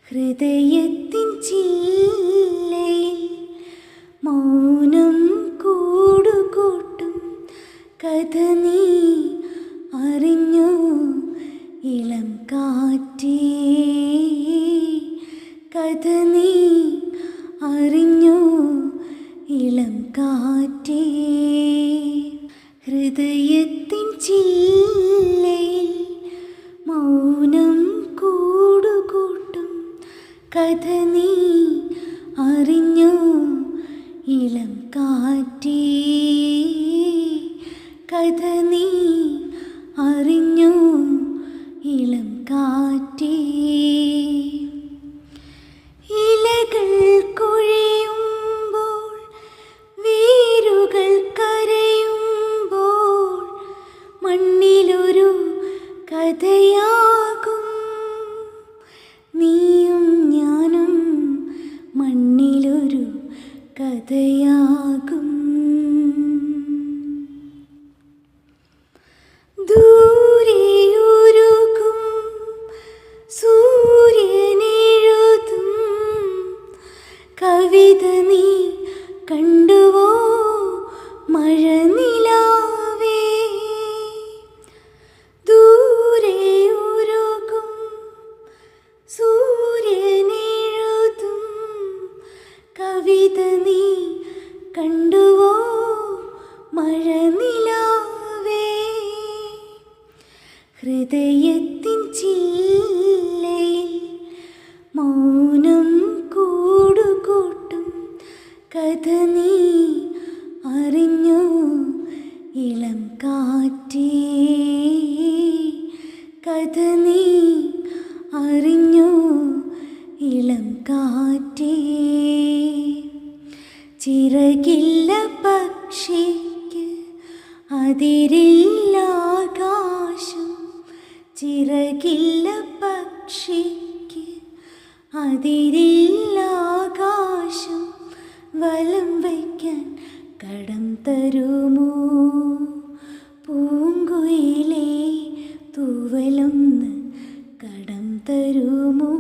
ഹൃദയത്തിൻ ചില്ലയിൽ മൗനം കൂടുകൂട്ടും കഥ നീ അറിഞ്ഞോ ഇളം കാറ്റേ, കഥ നീ അറിഞ്ഞോ ഇളം കാറ്റേ. ഹൃദയത്തിൻ ചില്ലയിൽ മൗനം കൂടുകൂട്ടും കഥ നീ അറിഞ്ഞോ ഇളം കാറ്റേ, കഥ നീ അറിഞ്ഞോ ഇളം കാറ്റേ. ഇലകൾ കൊഴിയുമ്പോൾ വേരുകൾ കരയുമ്പോൾ മണ്ണിലൊരു കഥയാകും നീയും ഞാനും, മണ്ണിലൊരു കഥയാകും. ദൂരെയൊരുകും സൂര്യനെഴുതും കവിത നീ കണ്ടുവോ മഴനിലാവേ. ദൂരെയൊരുകും സൂര്യനെഴുതും കവിത നീ കണ്ടുവോ മഴനിലാവേ. ഹൃദയത്തിൻ ചില്ലയിൽ മൗനം കൂടുകൂട്ടും കഥ നീ അറിഞ്ഞോ ഇളം കാറ്റേ, കഥ നീ അറിഞ്ഞോ ഇളം കാറ്റേ. ചിറകില്ല പക്ഷിക്ക് അതിരില്ല ആകാശം, ചിറകില്ല പക്ഷിക്ക് അതിരില്ല ആകാശം. വലം വയ്ക്കാൻ കടം തരുമോ പൂങ്കുയിലേ, തൂവലൊന്ന് കടം തരുമോ.